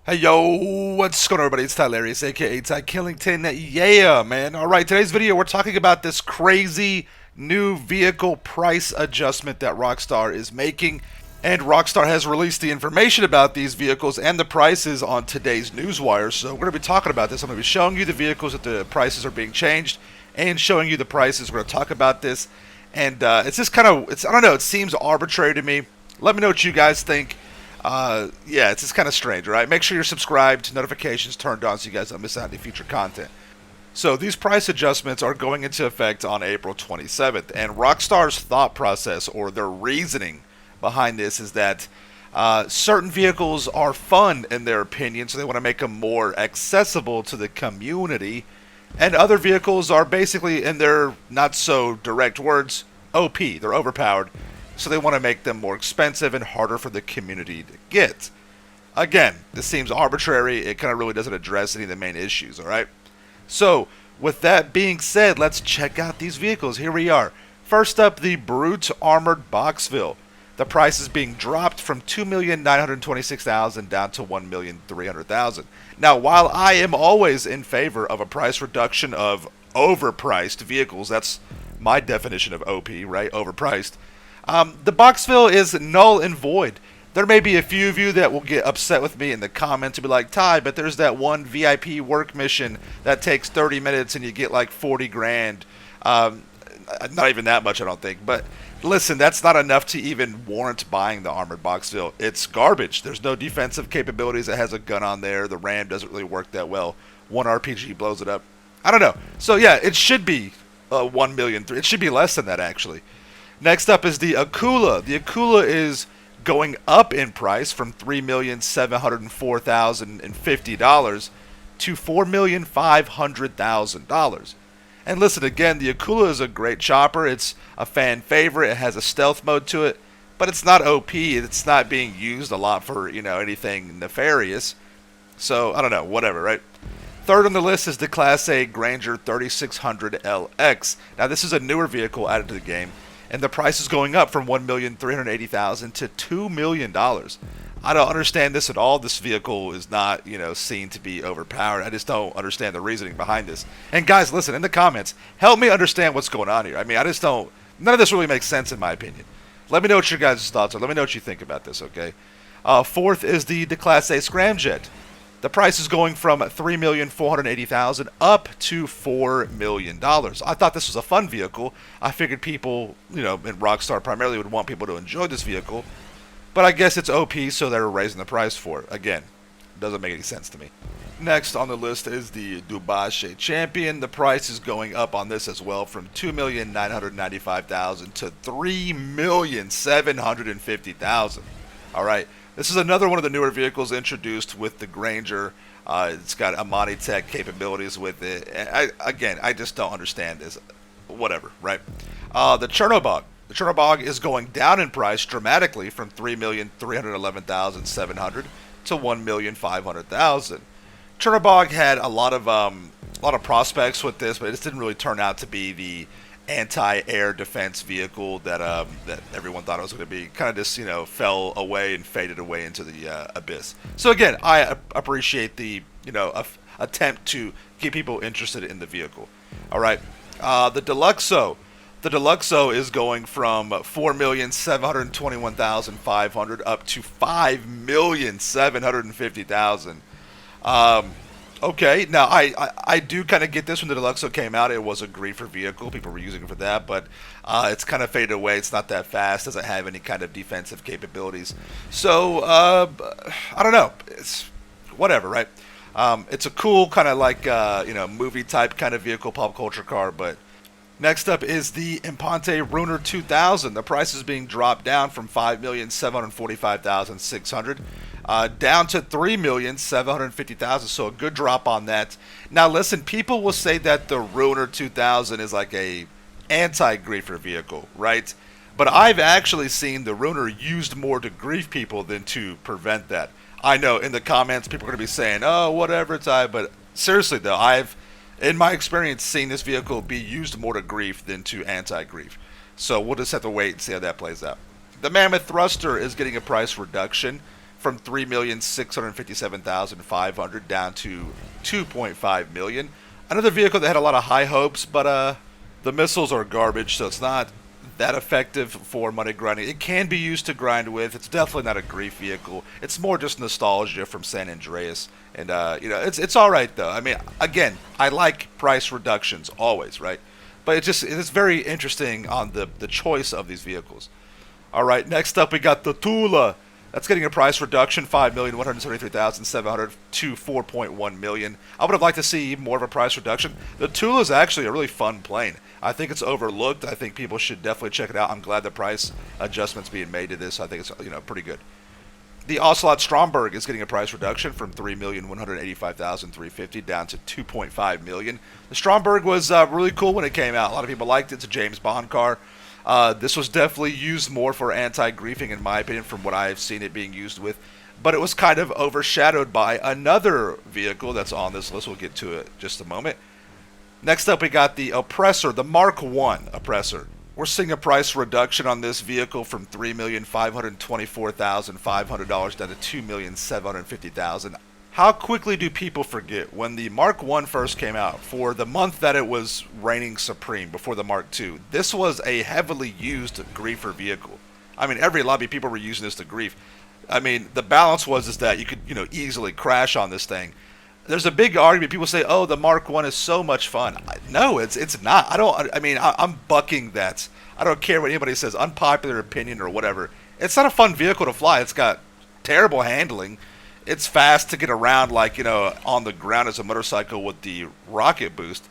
Hey yo, what's going on everybody? It's Tylarious, aka Ty Killington. Yeah, man. Alright, today's video we're talking about this crazy new vehicle price adjustment that Rockstar is making. And Rockstar has released the information about these vehicles and the prices on today's newswire. So we're going to be talking about this. I'm going to be showing you the vehicles that the prices are being changed and showing you the prices. We're going to talk about this. And it's just kind of, I don't know, it seems arbitrary to me. Let me know what you guys think. Yeah, it's just kind of strange, right? Make sure you're subscribed, notifications turned on so you guys don't miss out on any future content. So these price adjustments are going into effect on April 27th, and Rockstar's thought process or their reasoning behind this is that certain vehicles are fun in their opinion, so they want to make them more accessible to the community, and other vehicles are basically, in their not so direct words, OP. They're overpowered, so they want to make them more expensive and harder for the community to get. Again, this seems arbitrary. It kind of really doesn't address any of the main issues, alright? So, with that being said, let's check out these vehicles. Here we are. First up, the Brute Armored Boxville. The price is being dropped from $2,926,000 down to $1,300,000. Now, while I am always in favor of a price reduction of overpriced vehicles, that's my definition of OP, right? Overpriced. The Boxville is null and void. There may be a few of you that will get upset with me in the comments and be like, Ty, but there's that one VIP work mission that takes 30 minutes and you get like 40 grand. Not even that much, I don't think. But listen, that's not enough to even warrant buying the Armored Boxville. It's garbage. There's no defensive capabilities. It has a gun on there. The RAM doesn't really work that well. One RPG blows it up. I don't know. So yeah, it should be 1 million. It should be less than that, actually. Next up is the Akula. The Akula is going up in price from $3,704,050 to $4,500,000. And listen, again, the Akula is a great chopper. It's a fan favorite. It has a stealth mode to it, but it's not OP. It's not being used a lot for, anything nefarious. So, I don't know, whatever, right? Third on the list is the Class A Granger 3600LX. Now, this is a newer vehicle added to the game, and the price is going up from $1,380,000 to $2 million. I don't understand this at all. This vehicle is not, seen to be overpowered. I just don't understand the reasoning behind this. And guys, listen, in the comments, help me understand what's going on here. I mean, I just don't, none of this really makes sense in my opinion. Let me know what your guys' thoughts are. Let me know what you think about this, okay? Fourth is the Class A Scramjet. The price is going from $3,480,000 up to $4 million. I thought this was a fun vehicle. I figured people, in Rockstar primarily would want people to enjoy this vehicle. But I guess it's OP, so they're raising the price for it. Again, doesn't make any sense to me. Next on the list is the Dubashe Champion. The price is going up on this as well from $2,995,000 to $3,750,000. All right. This is another one of the newer vehicles introduced with the Granger. It's got Amani Tech capabilities with it. I just don't understand this. Whatever, right? The Chernobog. The Chernobog is going down in price dramatically from $3,311,700 to $1,500,000. Chernobog had a lot of prospects with this, but it just didn't really turn out to be the anti-air defense vehicle that everyone thought it was going to be. Kind of just fell away and faded away into the abyss. So again, I appreciate the attempt to keep people interested in the vehicle. All right, the Deluxo. The Deluxo is going from $4,721,500 up to $5,750,000. Okay, now I do kind of get this. When the Deluxo came out, it was a griefer vehicle. People were using it for that, but it's kind of faded away. It's not that fast. Doesn't have any kind of defensive capabilities. So, I don't know. It's whatever, right? It's a cool kind of like, movie type kind of vehicle, pop culture car, but next up is the Impante Ruiner 2000. The price is being dropped down from $5,745,600 down to $3,750,000. So a good drop on that. Now listen, people will say that the Ruiner 2000 is like a anti-griefer vehicle, right? But I've actually seen the Ruiner used more to grief people than to prevent that. I know in the comments people are going to be saying, oh, whatever, but seriously though, I've in my experience, seen this vehicle be used more to grief than to anti-grief. So we'll just have to wait and see how that plays out. The Mammoth Thruster is getting a price reduction from 3,657,500 down to 2.5 million. Another vehicle that had a lot of high hopes, but the missiles are garbage, so it's not that effective for money grinding. It can be used to grind with. It's definitely not a grief vehicle. It's more just nostalgia from San Andreas, and it's all right though. I mean, again, I like price reductions always, right? But it's very interesting on the choice of these vehicles. All right, next up we got the Tula. That's getting a price reduction, 5,173,700 to 4.1 million. I would have liked to see even more of a price reduction. The Tula is actually a really fun plane. I think it's overlooked. I think people should definitely check it out. I'm glad the price adjustment's being made to this. I think it's pretty good. The Ocelot Stromberg is getting a price reduction from 3,185,350 down to 2.5 million. The Stromberg was really cool when it came out. A lot of people liked it. It's a James Bond car. This was definitely used more for anti-griefing, in my opinion, from what I've seen it being used with. But it was kind of overshadowed by another vehicle that's on this list. We'll get to it in just a moment. Next up, we got the Oppressor, the Mark I Oppressor. We're seeing a price reduction on this vehicle from $3,524,500 down to $2,750,000. How quickly do people forget when the Mark I first came out, for the month that it was reigning supreme before the Mark II? This was a heavily used griefer vehicle. I mean, every lobby people were using this to grief. I mean, the balance was that you could easily crash on this thing. There's a big argument. People say, "Oh, the Mark I is so much fun." No, it's not. I'm bucking that. I don't care what anybody says, unpopular opinion or whatever. It's not a fun vehicle to fly. It's got terrible handling. It's fast to get around, on the ground as a motorcycle with the rocket boost,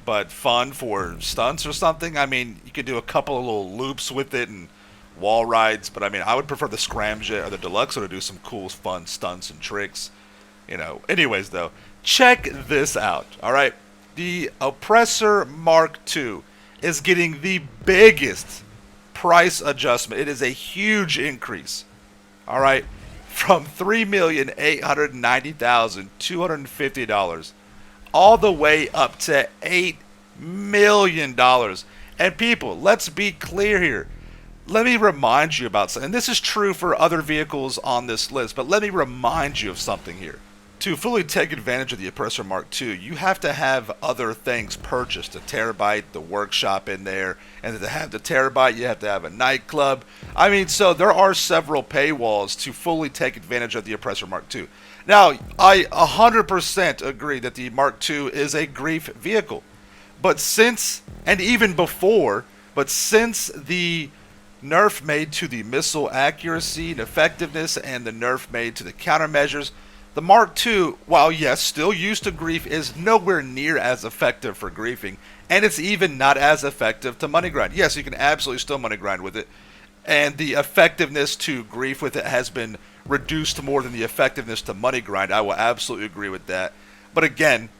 but fun for stunts or something. I mean, you could do a couple of little loops with it and wall rides, but I mean, I would prefer the Scramjet or the Deluxe to do some cool, fun stunts and tricks. Anyways, though, check this out. All right, the Oppressor Mark II is getting the biggest price adjustment. It is a huge increase. All right, from $3,890,250 all the way up to $8 million. And people, let's be clear here. Let me remind you about something. And this is true for other vehicles on this list, but let me remind you of something here. To fully take advantage of the Oppressor Mark II, you have to have other things purchased. A terabyte, the workshop in there, and to have the terabyte, you have to have a nightclub. I mean, so there are several paywalls to fully take advantage of the Oppressor Mark II. Now, I 100% agree that the Mark II is a grief vehicle. But since the nerf made to the missile accuracy and effectiveness and the nerf made to the countermeasures, the Mark II, while yes, still used to grief, is nowhere near as effective for griefing, and it's even not as effective to money grind. Yes, you can absolutely still money grind with it, and the effectiveness to grief with it has been reduced more than the effectiveness to money grind. I will absolutely agree with that. But again,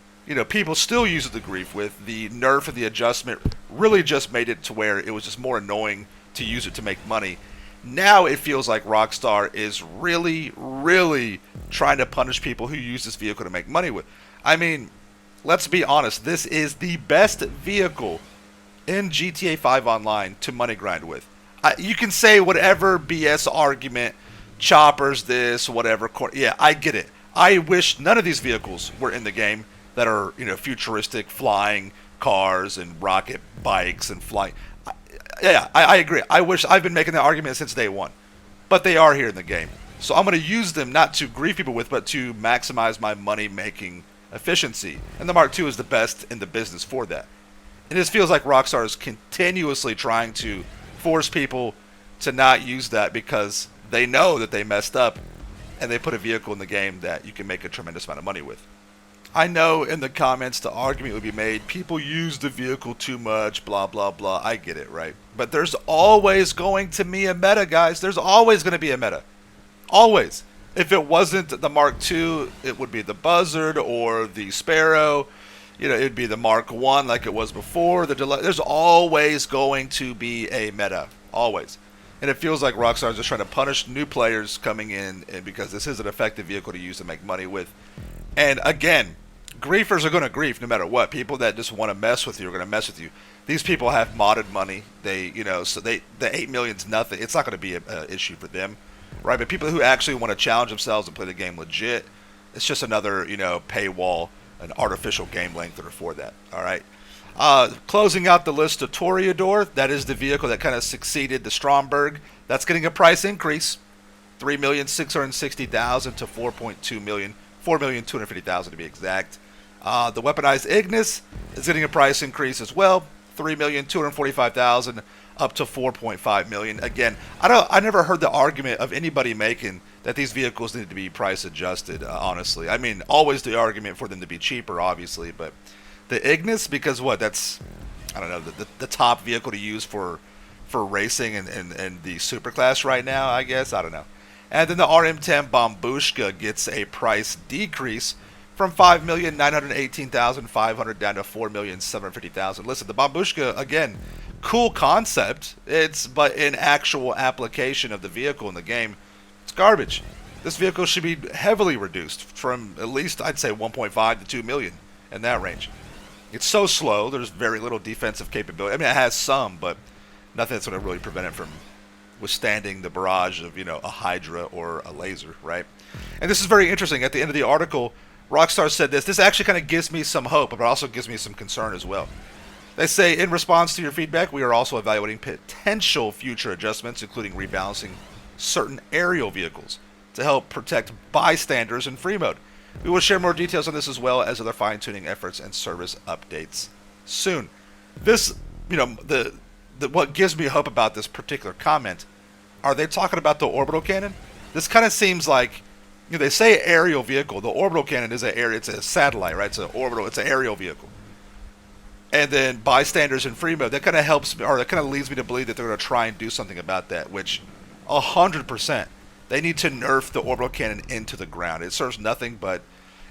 people still use it to grief with. The nerf and the adjustment really just made it to where it was just more annoying to use it to make money. Now it feels like Rockstar is really, really trying to punish people who use this vehicle to make money with. I mean, let's be honest. This is the best vehicle in GTA 5 Online to money grind with. You can say whatever BS argument, choppers this, whatever. Yeah, I get it. I wish none of these vehicles were in the game that are, futuristic flying cars and rocket bikes and flying. Yeah, I agree. I wish I've been making that argument since day one. But they are here in the game. So I'm going to use them not to grief people with, but to maximize my money-making efficiency. And the Mark II is the best in the business for that. And it feels like Rockstar is continuously trying to force people to not use that because they know that they messed up and they put a vehicle in the game that you can make a tremendous amount of money with. I know in the comments the argument would be made, people use the vehicle too much, blah, blah, blah. I get it, right? But there's always going to be a meta, guys. There's always going to be a meta. Always. If it wasn't the Mark II, it would be the Buzzard or the Sparrow. It would be the Mark I like it was before. There's always going to be a meta. Always. And it feels like Rockstar is just trying to punish new players coming in because this is an effective vehicle to use to make money with. And again, griefers are going to grief no matter what. People that just want to mess with you are going to mess with you. These people have modded money. So the 8 million's nothing. It's not going to be an issue for them. right? But people who actually want to challenge themselves and play the game legit, it's just another, paywall, an artificial game lengthener for that. All right. Closing out the list of Toreador, that is the vehicle that kind of succeeded the Stromberg. That's getting a price increase, $3,660,000 to $4.2 million, $4,250,000 to be exact. The weaponized Ignis is getting a price increase as well, $3,245,000 up to $4.5 million. Again, I never heard the argument of anybody making that these vehicles need to be price adjusted. Honestly, I mean, always the argument for them to be cheaper, obviously, but the Ignis, because what? That's, I don't know, the top vehicle to use for racing and the superclass right now, I guess. I don't know. And then the RM10 Bombushka gets a price decrease from $5,918,500 down to $4,750,000. Listen, the Bombushka, again, cool concept. But in actual application of the vehicle in the game, it's garbage. This vehicle should be heavily reduced from at least, I'd say, 1.5 to 2 million in that range. It's so slow. There's very little defensive capability. I mean, it has some, but nothing that's going to really prevent it from withstanding the barrage of, a Hydra or a laser, right? And this is very interesting. At the end of the article, Rockstar said this. This actually kind of gives me some hope, but it also gives me some concern as well. They say, in response to your feedback, we are also evaluating potential future adjustments, including rebalancing certain aerial vehicles to help protect bystanders in free mode. We will share more details on this as well as other fine-tuning efforts and service updates soon. This, what gives me hope about this particular comment, are they talking about the orbital cannon? This kind of seems like, they say aerial vehicle. The orbital cannon is it's a satellite, right? It's an aerial vehicle. And then bystanders in free mode, that kind of helps me, or that kind of leads me to believe that they're going to try and do something about that, which 100%. They need to nerf the orbital cannon into the ground. It serves nothing but,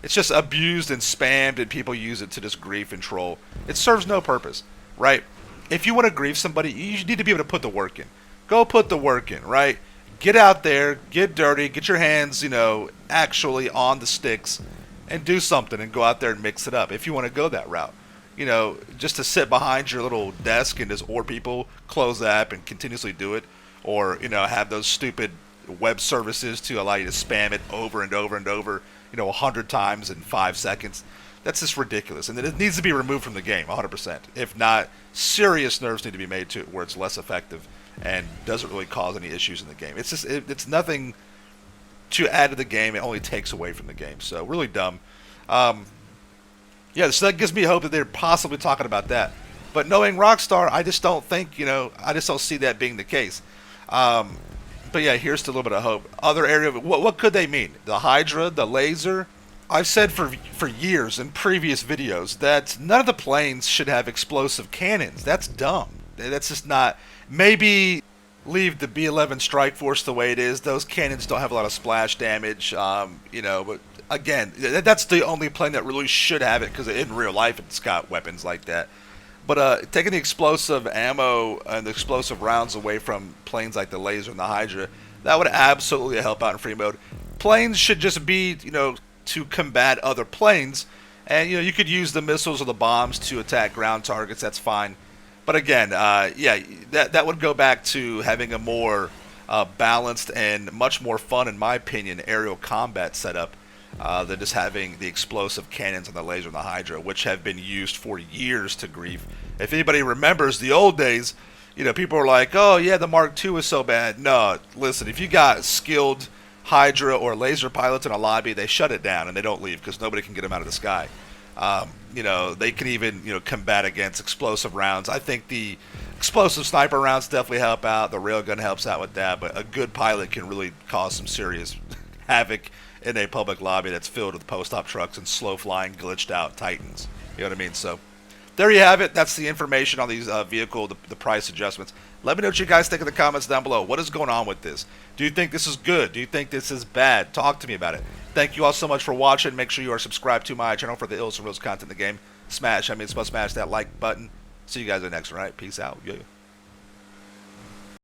it's just abused and spammed, and people use it to just grief and troll. It serves no purpose, right? If you want to grief somebody, you need to be able to put the work in. Go put the work in, right? Get out there, get dirty, get your hands, actually on the sticks, and do something, and go out there and mix it up if you want to go that route. Just to sit behind your little desk and just or people, close the app and continuously do it, or, have those stupid web services to allow you to spam it over and over and over, 100 times in 5 seconds. That's just ridiculous, and it needs to be removed from the game, 100%. If not, serious nerfs need to be made to it where it's less effective and doesn't really cause any issues in the game. It's just, it's nothing to add to the game. It only takes away from the game. So really dumb. Yeah, so that gives me hope that they're possibly talking about that. But knowing Rockstar, I just don't think, I just don't see that being the case. But yeah, here's to a little bit of hope. Other area, what could they mean? The Hydra, the laser? I've said for years in previous videos that none of the planes should have explosive cannons. That's dumb. That's just not. Maybe leave the B-11 Strike Force the way it is. Those cannons don't have a lot of splash damage, but again, that's the only plane that really should have it, because in real life it's got weapons like that. But taking the explosive ammo and the explosive rounds away from planes like the laser and the Hydra, that would absolutely help out in free mode. Planes should just be, to combat other planes, and you could use the missiles or the bombs to attack ground targets. That's fine. But again, that would go back to having a more balanced and much more fun, in my opinion, aerial combat setup than just having the explosive cannons on the laser and the Hydra, which have been used for years to grief. If anybody remembers the old days, people were like, oh yeah, the Mark II is so bad. No, listen, if you got skilled Hydra or laser pilots in a lobby, they shut it down and they don't leave because nobody can get them out of the sky. They can even, combat against explosive rounds. I think the explosive sniper rounds definitely help out. The railgun helps out with that, but a good pilot can really cause some serious havoc in a public lobby that's filled with post-op trucks and slow-flying, glitched-out Titans. You know what I mean? So there you have it. That's the information on these the price adjustments. Let me know what you guys think in the comments down below. What is going on with this? Do you think this is good? Do you think this is bad? Talk to me about it. Thank you all so much for watching. Make sure you are subscribed to my channel for the ills and reals content in the game. Smash that like button. See you guys in the next one, all right? Peace out. Yeah.